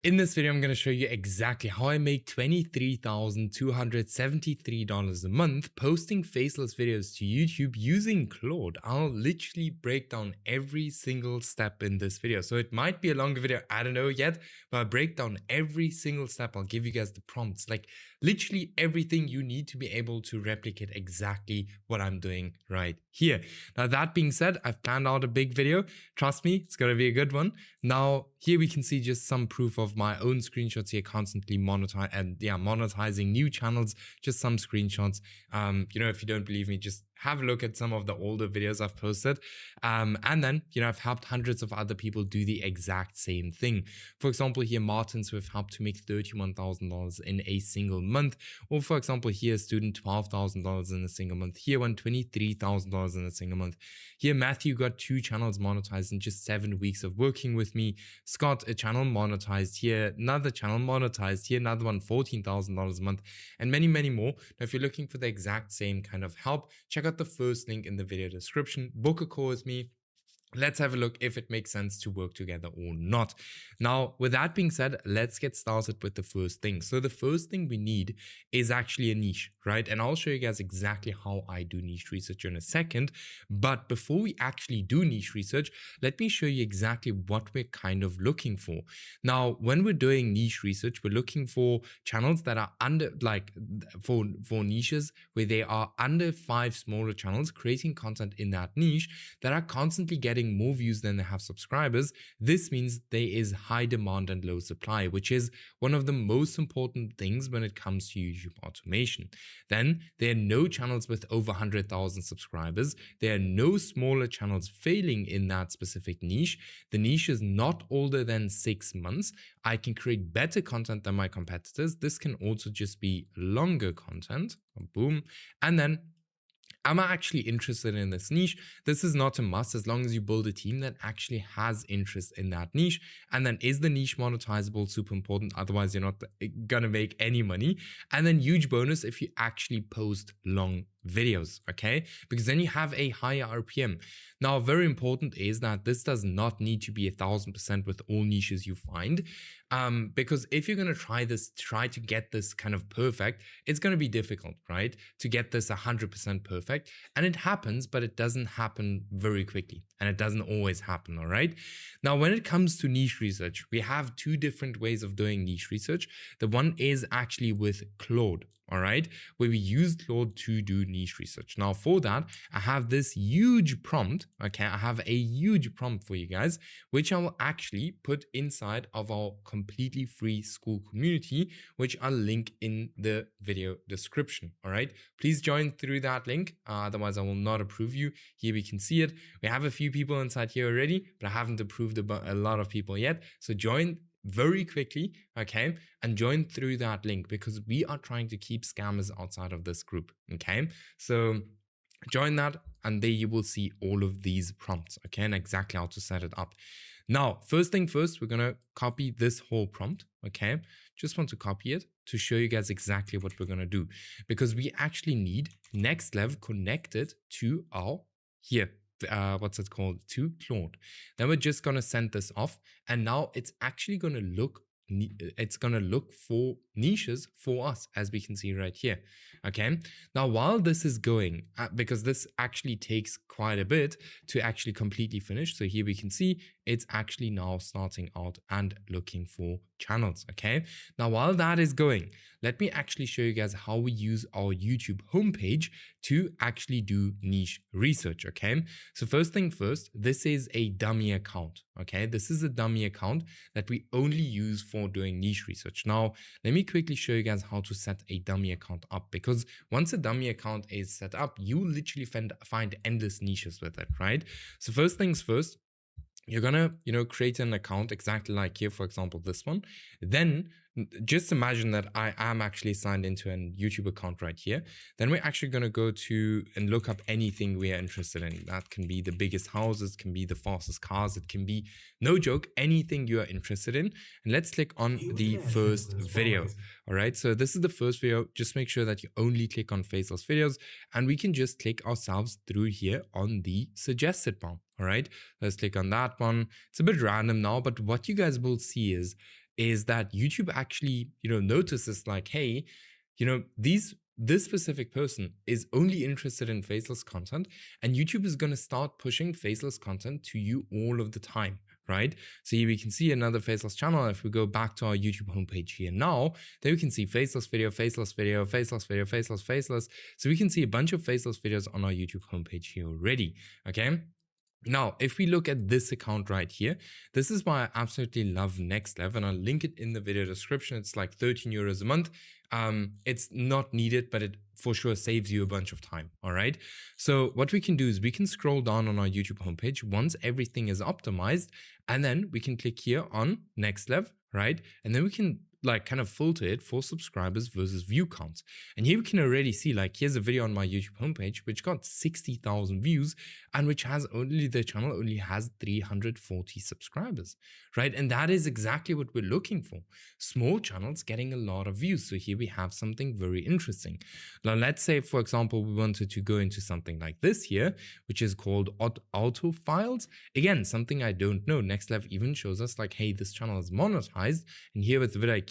In this video, I'm going to show you exactly how I make $23,273 a month posting faceless videos to YouTube using Claude. I'll literally break down every single step in this video. So it might be a longer video, I don't know yet, but I'll break down every single step. I'll give you guys the prompts, like literally everything you need to be able to replicate exactly what I'm doing right here. Now, that being said, I've planned out a big video. Trust me, it's going to be a good one. Now, here we can see just some proof of my own screenshots here, constantly monetizing new channels, just some screenshots. If you don't believe me, just have a look at some of the older videos I've posted. And then, I've helped hundreds of other people do the exact same thing. For example, here, Martins, who have helped to make $31,000 in a single month. Or for example, here, a student, $12,000 in a single month. Here, one, $23,000 in a single month. Here, Matthew got 2 channels monetized in just 7 weeks of working with me. Scott, a channel monetized here, another channel monetized here, another one, $14,000 a month, and many, many more. Now, if you're looking for the exact same kind of help, check out the first link in the video description. Book a call with me. Let's have a look if it makes sense to work together or not. Now, with that being said, let's get started with the first thing. So the first thing we need is actually a niche, right? And I'll show you guys exactly how I do niche research in a second. But before we actually do niche research, let me show you exactly what we're kind of looking for. Now, when we're doing niche research, we're looking for channels that are under, for niches where they are under 5 smaller channels creating content in that niche that are constantly getting more views than they have subscribers. This means there is high demand and low supply, which is one of the most important things when it comes to YouTube automation. Then there are no channels with over 100,000 subscribers. There are no smaller channels failing in that specific niche. The niche is not older than 6 months. I can create better content than my competitors. This can also just be longer content. Boom. And then, am I actually interested in this niche? This is not a must as long as you build a team that actually has interest in that niche. And then, is the niche monetizable? Super important. Otherwise, you're not gonna make any money. And then, huge bonus if you actually post long videos, okay? Because then you have a higher RPM. Now, very important is that this does not need to be 1000% with all niches you find. Because if you're going to try to get this kind of perfect, it's going to be difficult, right? To get this 100% perfect. And it happens, but it doesn't happen very quickly. And it doesn't always happen, all right? Now, when it comes to niche research, we have 2 different ways of doing niche research. The one is actually with Claude, all right, where we use Claude to do niche research. Now, for that, I have this huge prompt, okay? I have a huge prompt for you guys, which I will actually put inside of our completely free Skool community, which I'll link in the video description, all right? Please join through that link, otherwise I will not approve you. Here we can see it. We have a few people inside here already, but I haven't approved a lot of people yet. So join very quickly, okay, and join through that link because we are trying to keep scammers outside of this group, okay? So join that and there you will see all of these prompts, okay, and exactly how to set it up. Now, first thing first, we're gonna copy this whole prompt, okay? Just want to copy it to show you guys exactly what we're gonna do because we actually need next level connected to our here. To Claude. Then we're just going to send this off. And now it's actually going to look for niches for us, as we can see right here. Okay. Now, while this is going, because this actually takes quite a bit to actually completely finish. So here we can see it's actually now starting out and looking for channels. Okay. Now, while that is going, let me actually show you guys how we use our YouTube homepage to actually do niche research. Okay. So first thing first, this is a dummy account. Okay. This is a dummy account that we only use for doing niche research. Now, let me quickly show you guys how to set a dummy account up because once a dummy account is set up, you literally find endless niches with it, right? So first things first, you're gonna, create an account exactly like here, for example, this one. Then just imagine that I am actually signed into a YouTube account right here. Then we're actually going to go to and look up anything we are interested in. That can be the biggest houses, can be the fastest cars. It can be, no joke, anything you are interested in. And let's click on the first video. All right. So this is the first video. Just make sure that you only click on faceless videos and we can just click ourselves through here on the suggested bar. All right. Let's click on that one. It's a bit random now, but what you guys will see is is that YouTube actually, notices like, hey, this specific person is only interested in faceless content, and YouTube is going to start pushing faceless content to you all of the time, right? So here we can see another faceless channel. If we go back to our YouTube homepage here now, then we can see faceless video, faceless video, faceless video, faceless, faceless. So we can see a bunch of faceless videos on our YouTube homepage here already, okay? Now, if we look at this account right here, this is why I absolutely love NextLev, and I'll link it in the video description. It's like 13 euros a month. It's not needed, but it for sure saves you a bunch of time. All right. So what we can do is we can scroll down on our YouTube homepage once everything is optimized, and then we can click here on NextLev, right? And then we can like kind of filter it for subscribers versus view counts. And here we can already see, like, here's a video on my YouTube homepage which got 60,000 views and which has the channel only has 340 subscribers, right? And that is exactly what we're looking for. Small channels getting a lot of views. So here we have something very interesting. Now, let's say, for example, we wanted to go into something like this here, which is called auto files. Again, something I don't know. NextLev even shows us like, hey, this channel is monetized. And here with vidIQ,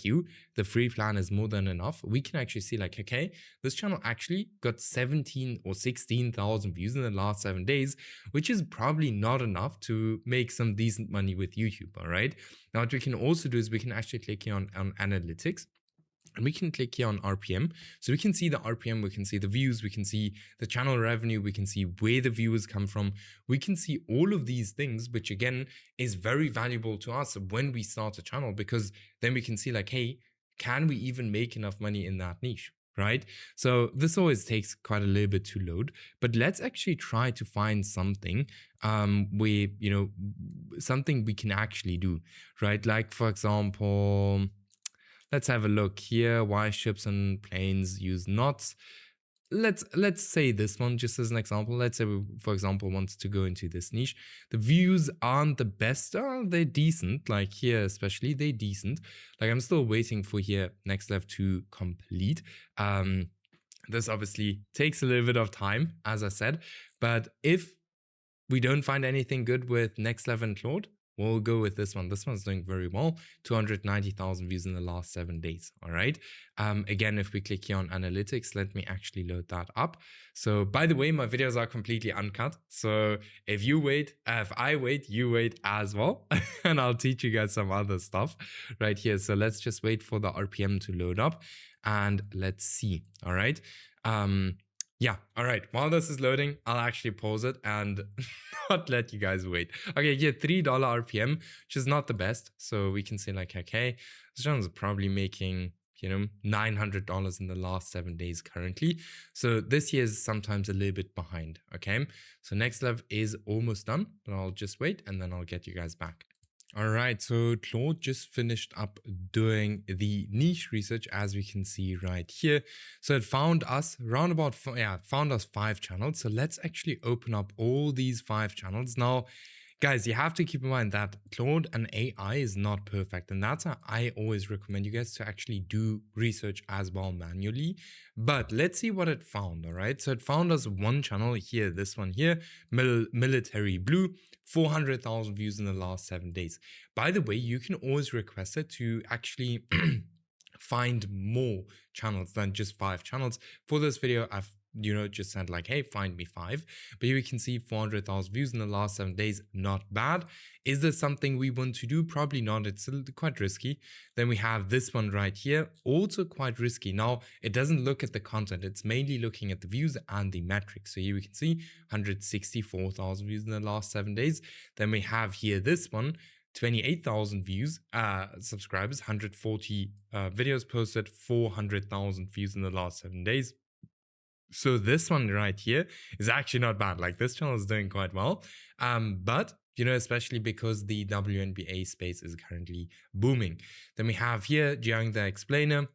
the free plan is more than enough. We can actually see like, okay, this channel actually got 17 or 16,000 views in the last 7 days, which is probably not enough to make some decent money with YouTube. All right. Now, what we can also do is we can actually click here on analytics. And we can click here on RPM. So we can see the RPM, we can see the views, we can see the channel revenue, we can see where the viewers come from. We can see all of these things, which again is very valuable to us when we start a channel, because then we can see like, hey, can we even make enough money in that niche? Right? So this always takes quite a little bit to load, but let's actually try to find something where, something we can actually do, right? Like, for example, let's have a look here. Why ships and planes use knots. Let's say this one just as an example. Let's say we, for example, want to go into this niche. The views aren't the best. They're decent. Like here, especially, they're decent. Like I'm still waiting for here NextLev to complete. This obviously takes a little bit of time, as I said. But if we don't find anything good with NextLev and Claude, we'll go with this one. This one's doing very well. 290,000 views in the last 7 days. All right. Again, if we click here on analytics, let me actually load that up. So by the way, my videos are completely uncut. So if I wait, you wait as well. And I'll teach you guys some other stuff right here. So let's just wait for the RPM to load up and let's see. All right. Yeah, all right. While this is loading, I'll actually pause it and not let you guys wait. Okay, yeah, $3 RPM, which is not the best. So we can say like, okay, this channel is probably making, $900 in the last 7 days currently. So this year is sometimes a little bit behind, okay? So NextLev is almost done, but I'll just wait and then I'll get you guys back. All right, so Claude just finished up doing the niche research, as we can see right here. So it found us found us 5 channels. So let's actually open up all these 5 channels. Now, guys, you have to keep in mind that Claude and AI is not perfect. And that's why I always recommend you guys to actually do research as well manually. But let's see what it found, all right? So it found us one channel here, this one here, Military Blue, 400,000 views in the last 7 days. By the way, you can always request it to actually find more channels than just 5 channels. For this video, I've just said like, hey, find me 5. But here we can see 400,000 views in the last 7 days. Not bad. Is this something we want to do? Probably not. It's quite risky. Then we have this one right here. Also quite risky. Now, it doesn't look at the content. It's mainly looking at the views and the metrics. So here we can see 164,000 views in the last 7 days. Then we have here this one. 28,000 views, subscribers, 140 videos posted, 400,000 views in the last 7 days. So this one right here is actually not bad. Like this channel is doing quite well. But especially because the WNBA space is currently booming. Then we have here Jiang the Explainer.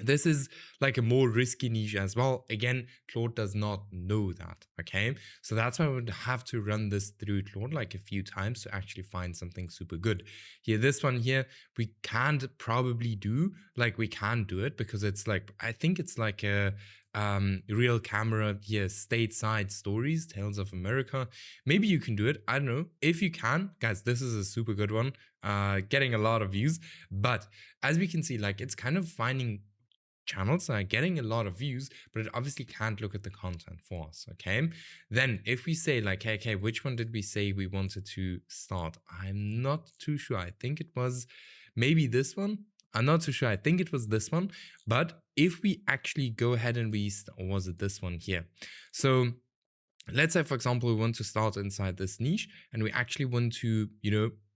This is like a more risky niche as well. Again, Claude does not know that, okay? So that's why I would have to run this through Claude like a few times to actually find something super good. Here, this one here, we can't probably do, like we can do it because it's like, I think it's like a real camera here, stateside stories, tales of America. Maybe you can do it. I don't know. If you can, guys, this is a super good one. Getting a lot of views. But as we can see, like, it's kind of finding channels that are getting a lot of views, but it obviously can't look at the content for us. Okay, then if we say like, hey, okay, which one did we say we wanted to start? I'm not too sure. I think it was maybe this one. I'm not too sure. I think it was this one. But if we actually go ahead and or was it this one here? So let's say, for example, we want to start inside this niche and we actually want to,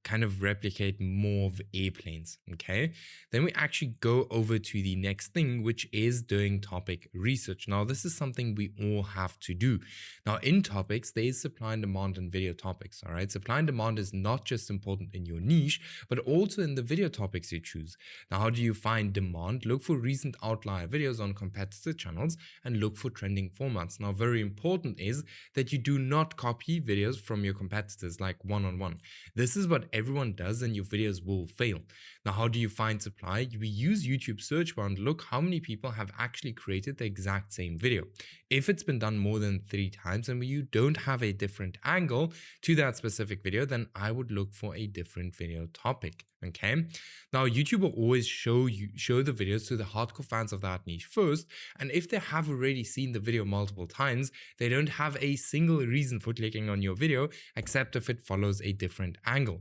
kind of replicate more of airplanes. Okay, then we actually go over to the next thing, which is doing topic research. Now, this is something we all have to do. Now, in topics, there is supply and demand in video topics. All right, supply and demand is not just important in your niche, but also in the video topics you choose. Now, how do you find demand? Look for recent outlier videos on competitor channels and look for trending formats. Now, very important is that you do not copy videos from your competitors like one-on-one. This is what everyone does and your videos will fail. Now, how do you find supply? We use YouTube search bar and look how many people have actually created the exact same video. If it's been done more than 3 times and you don't have a different angle to that specific video, then I would look for a different video topic. Okay. Now, YouTube will always show the videos to the hardcore fans of that niche first. And if they have already seen the video multiple times, they don't have a single reason for clicking on your video, except if it follows a different angle.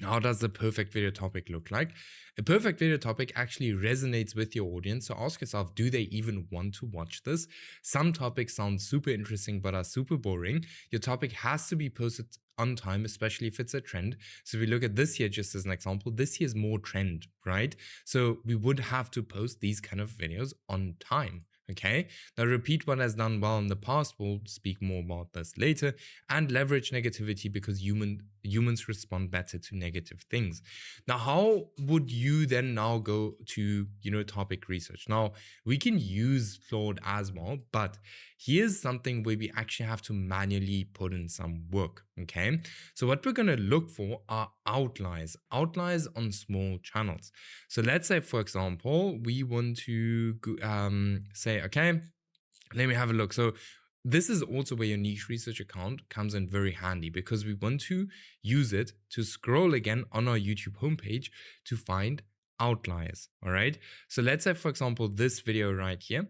How does the perfect video topic look like? A perfect video topic actually resonates with your audience. So ask yourself, do they even want to watch this? Some topics sound super interesting but are super boring. Your topic has to be posted on time, especially if it's a trend. So if we look at this here, just as an example, this here is more trend, right? So we would have to post these kind of videos on time. Okay, now repeat what has done well in the past. We'll speak more about this later. And leverage negativity because humans respond better to negative things. Now, how would you then now go to, topic research? Now, we can use Claude as well, but here's something where we actually have to manually put in some work. Okay, so what we're going to look for are outliers on small channels. So let's say, for example, we want to say, okay, let me have a look. So this is also where your niche research account comes in very handy, because we want to use it to scroll again on our YouTube homepage to find outliers. All right. So let's say, for example, this video right here.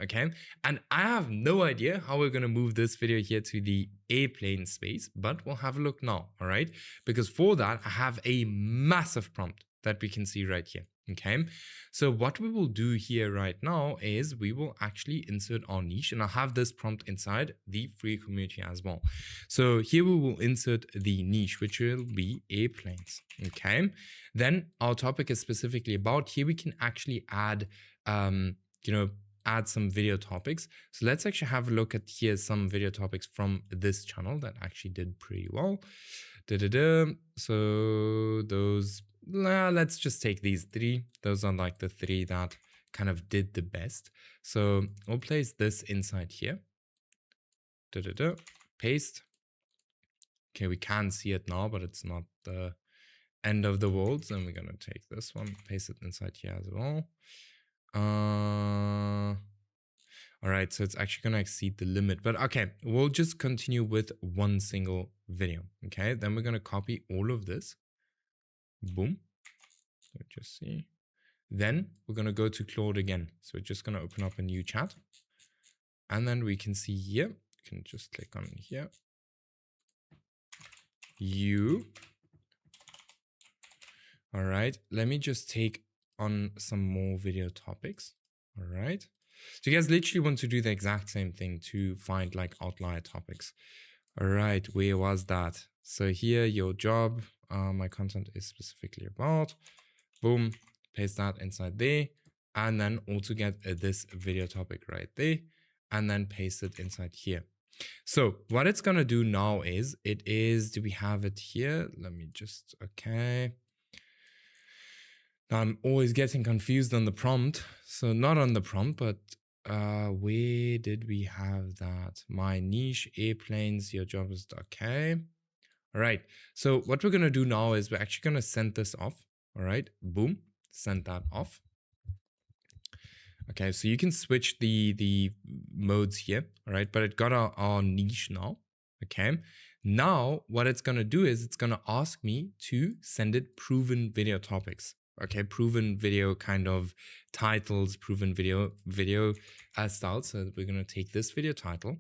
Okay, and I have no idea how we're going to move this video here to the airplane space, but we'll have a look now. All right, because for that I have a massive prompt that we can see right here. Okay, so what we will do here right now is we will actually insert our niche, and I'll have this prompt inside the free community as well. So here we will insert the niche, which will be airplanes. Okay, then our topic is specifically about, here we can actually add add some video topics. So let's actually have a look at here some video topics from this channel that actually did pretty well. So those, let's just take these 3. Those are like the 3 that kind of did the best. So we'll place this inside here. Paste. Okay, we can see it now, but it's not the end of the world. So we're gonna take this one, paste it inside here as well. All right, so it's actually gonna exceed the limit, but okay, we'll just continue with one single video. Okay, then we're gonna copy all of this. Boom. So just see. Then we're gonna go to Claude again. So we're just gonna open up a new chat, and then we can see here. You can just click on here. All right, let me just take on some more video topics. All right, so you guys literally want to do the exact same thing to find like outlier topics. All right, where was that? So here, your job, my content is specifically about, boom, paste that inside there, and then also get this video topic right there, and then paste it inside here. So what it's gonna do now is, do we have it here? Let me just, okay. Now I'm always getting confused on the prompt. So not on the prompt, but where did we have that? My niche, airplanes, your job is, okay. All right. So what we're going to do now is we're actually going to send this off. All right. Boom. Send that off. Okay, so you can switch the modes here, all right? But it got our niche now, okay? Now, what it's gonna do is it's gonna ask me to send it proven video topics, okay? Proven video kind of titles, proven video styles. So we're gonna take this video title,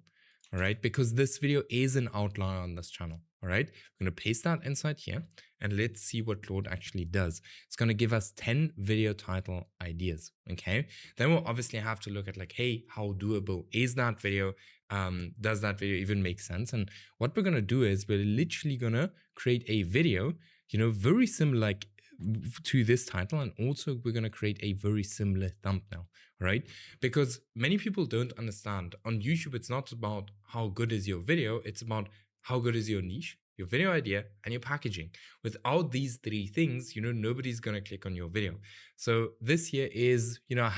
all right? Because this video is an outlier on this channel, all right? We're gonna paste that inside here, and let's see what Claude actually does. It's gonna give us 10 video title ideas, okay? Then we'll obviously have to look at like, hey, how doable is that video? Does that video even make sense? And what we're gonna do is we're literally gonna create a video, you know, very similar like to this title, and also we're gonna create a very similar thumbnail, right? Because many people don't understand on YouTube, it's not about how good is your video, it's about how good is your niche, your video idea, and your packaging. Without these three things, you know, nobody's gonna click on your video. So this here is, you know,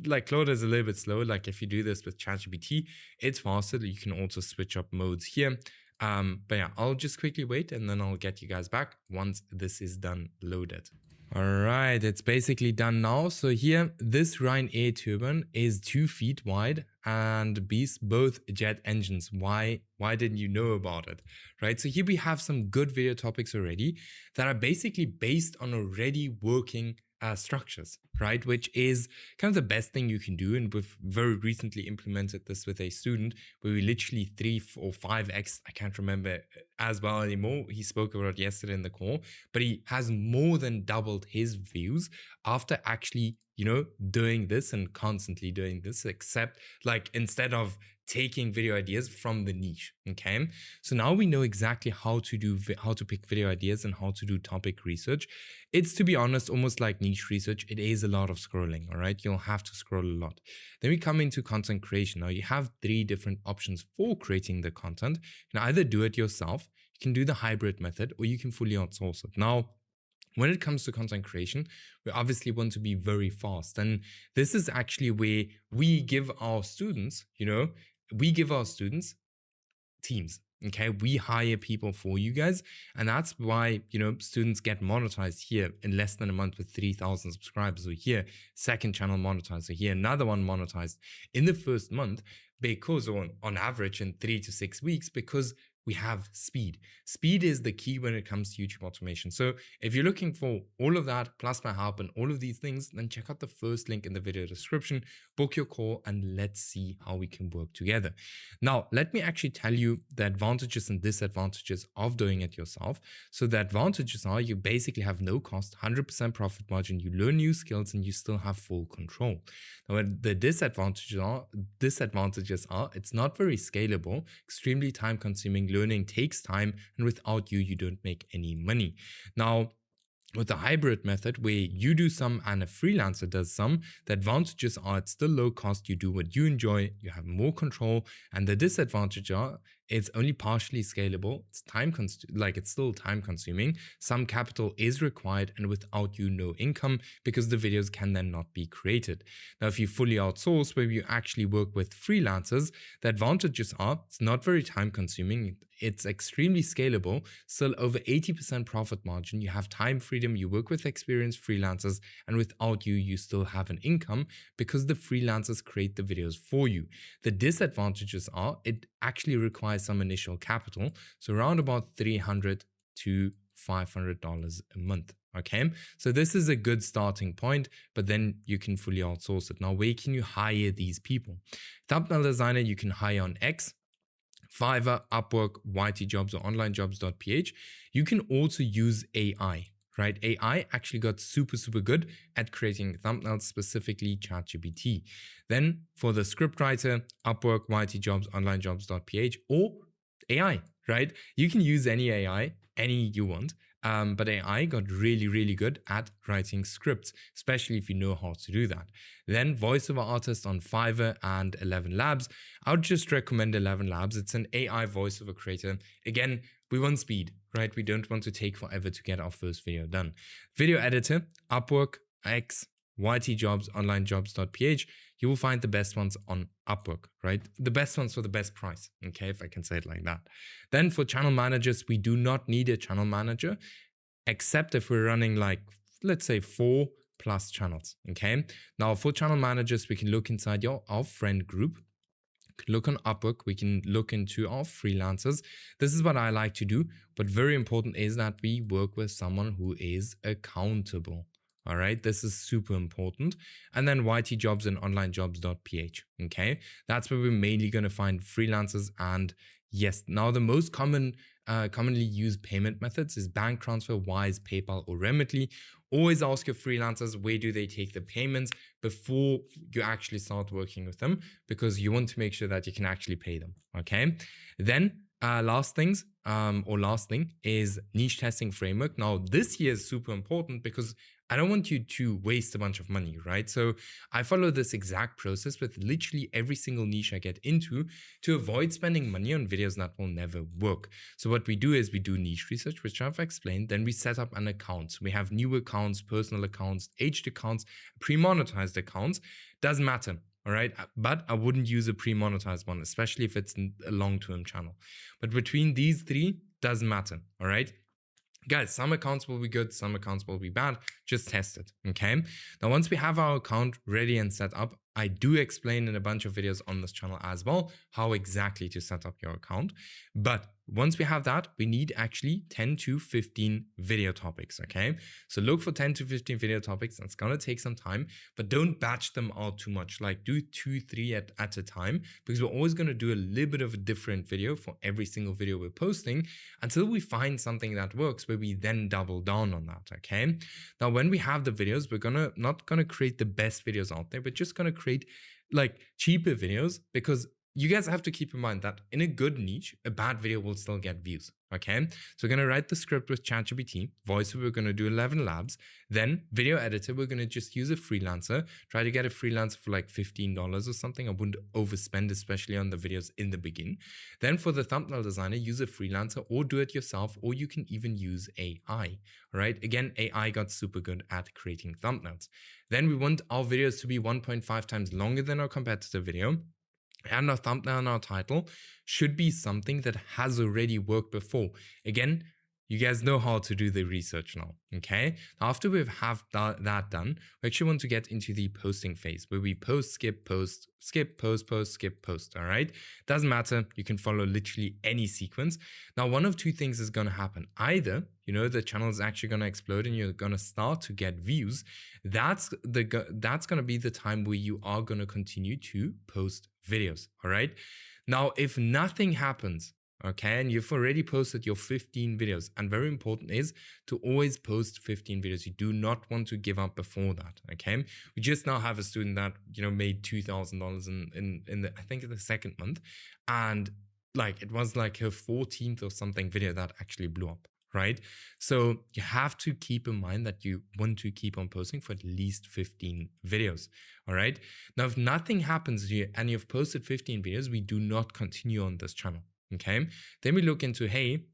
like Claude is a little bit slow. Like if you do this with ChatGPT, it's faster. You can also switch up modes here. But yeah, I'll just quickly wait and then I'll get you guys back once this is done loaded. All right, it's basically done now. So here, this Ryanair turbine is 2 feet wide and beats both jet engines. Why didn't you know about it? Right, so here we have some good video topics already that are basically based on already working structures, right? Which is kind of the best thing you can do. And we've very recently implemented this with a student where we literally 3 or 5x, I can't remember as well anymore. He spoke about it yesterday in the call, but he has more than doubled his views after actually, you know, doing this and constantly doing this, except like instead of taking video ideas from the niche. Okay, so now we know exactly how to pick video ideas and how to do topic research. It's, to be honest, almost like niche research. It is a lot of scrolling. All right, you'll have to scroll a lot. Then we come into content creation. Now you have 3 different options for creating the content. You can either do it yourself, you can do the hybrid method, or you can fully outsource it. Now, when it comes to content creation, we obviously want to be very fast. And this is actually where we give our students, you know, teams. Okay, we hire people for you guys, and that's why, you know, students get monetized here in less than a month with 3,000 subscribers. So here, second channel monetized. So here, another one monetized in the first month, because on average in 3 to 6 weeks, because we have speed. Speed is the key when it comes to YouTube automation. So if you're looking for all of that, plus my help and all of these things, then check out the first link in the video description, book your call, and let's see how we can work together. Now, let me actually tell you the advantages and disadvantages of doing it yourself. So the advantages are you basically have no cost, 100% profit margin, you learn new skills, and you still have full control. Now, the disadvantages are it's not very scalable, extremely time consuming. Learning takes time, and without you don't make any money. Now, with the hybrid method where you do some and a freelancer does some, the advantages are it's still low cost, you do what you enjoy, you have more control, and the disadvantage are it's only partially scalable, it's still time consuming, some capital is required, and without you no income because the videos can then not be created. Now, if you fully outsource where you actually work with freelancers, the advantages are it's not very time consuming, it's extremely scalable, still over 80% profit margin, you have time freedom, you work with experienced freelancers, and without you still have an income because the freelancers create the videos for you. The disadvantages are it actually requires some initial capital, so around about $300 to $500 a month. Okay, so this is a good starting point, but then you can fully outsource it. Now, where can you hire these people? Thumbnail designer you can hire on X, Fiverr, Upwork, YT Jobs, or onlinejobs.ph. You can also use AI, right? AI actually got super good at creating thumbnails, specifically ChatGPT. Then for the scriptwriter, Upwork, YT Jobs, onlinejobs.ph, or AI, right? You can use any AI, any you want. But AI got really good at writing scripts, especially if you know how to do that. Then voiceover artist on Fiverr and 11 Labs. I would just recommend 11 Labs. It's an AI voiceover creator. Again, we want speed, right? We don't want to take forever to get our first video done. Video editor, Upwork, X, YT Jobs, onlinejobs.ph. You will find the best ones on Upwork, right? The best ones for the best price, okay, if I can say it like that. Then for channel managers, we do not need a channel manager, except if we're running like, let's say 4 plus channels. Okay. Now for channel managers, we can look inside our friend group. Look on Upwork, we can look into our freelancers. This is what I like to do, but very important is that we work with someone who is accountable. All right, this is super important. And then YT jobs and onlinejobs.ph. Okay, that's where we're mainly going to find freelancers. And yes, now the most commonly used payment methods is bank transfer, Wise, PayPal, or Remitly. Always ask your freelancers where do they take the payments before you actually start working with them, because you want to make sure that you can actually pay them. Okay. Then last thing is niche testing framework. Now this here is super important because I don't want you to waste a bunch of money, right? So I follow this exact process with literally every single niche I get into to avoid spending money on videos that will never work. So what we do is we do niche research, which I've explained. Then we set up an account. So we have new accounts, personal accounts, aged accounts, pre-monetized accounts. Doesn't matter. All right. But I wouldn't use a pre-monetized one, especially if it's a long-term channel. But between these three, doesn't matter. All right. Guys, some accounts will be good, some accounts will be bad. Just test it, okay? Now, once we have our account ready and set up, I do explain in a bunch of videos on this channel as well how exactly to set up your account. But once we have that, we need actually 10 to 15 video topics, okay? So look for 10 to 15 video topics. That's gonna take some time, but don't batch them out too much. Like do 2, 3 at a time, because we're always gonna do a little bit of a different video for every single video we're posting until we find something that works, where we then double down on that, okay? Now, when we have the videos, we're not gonna create the best videos out there. We're just gonna create like cheaper videos, because you guys have to keep in mind that in a good niche, a bad video will still get views. Okay, so we're going to write the script with ChatGPT, voiceover, we're going to do 11 labs, then video editor, we're going to just use a freelancer, try to get a freelancer for like $15 or something. I wouldn't overspend, especially on the videos in the beginning. Then for the thumbnail designer, use a freelancer or do it yourself, or you can even use AI. All right, again, AI got super good at creating thumbnails. Then we want our videos to be 1.5 times longer than our competitor video. And our thumbnail and our title should be something that has already worked before. Again, you guys know how to do the research now, okay? After we have that done, we actually want to get into the posting phase, where we post, skip, post, skip, post, post, skip, post, all right? Doesn't matter. You can follow literally any sequence. Now, one of two things is going to happen. Either, the channel is actually going to explode and you're going to start to get views. That's going to be the time where you are going to continue to post videos, all right? Now, if nothing happens, okay, and you've already posted your 15 videos, and very important is to always post 15 videos. You do not want to give up before that, okay? We just now have a student that, made $2,000 in the, I think the second month, and like it was like her 14th or something video that actually blew up, right? So you have to keep in mind that you want to keep on posting for at least 15 videos, all right? Now, if nothing happens here and you've posted 15 videos, we do not continue on this channel, okay? Then we look into, hey,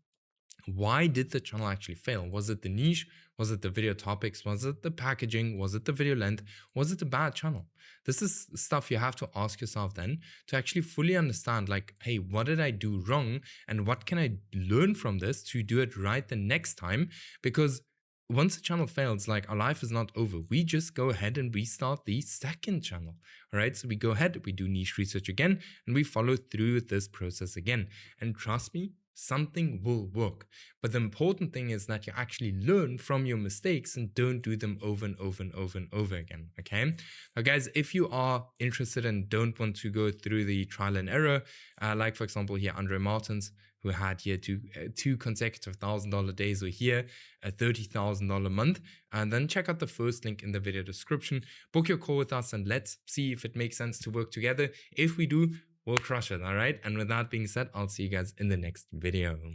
why did the channel actually fail? Was it the niche? Was it the video topics? Was it the packaging? Was it the video length? Was it a bad channel? This is stuff you have to ask yourself then to actually fully understand, like, hey, what did I do wrong? And what can I learn from this to do it right the next time? Because once the channel fails, like, our life is not over. We just go ahead and restart the second channel. All right. So we go ahead, we do niche research again, and we follow through with this process again. And trust me, something will work. But the important thing is that you actually learn from your mistakes and don't do them over and over and over and over again. Okay. Now, guys, if you are interested and don't want to go through the trial and error, like for example here, Andre Martins, who had here two consecutive $1,000 days, or here a $30,000 month, and then check out the first link in the video description. Book your call with us and let's see if it makes sense to work together. If we do, we'll crush it, all right? And with that being said, I'll see you guys in the next video.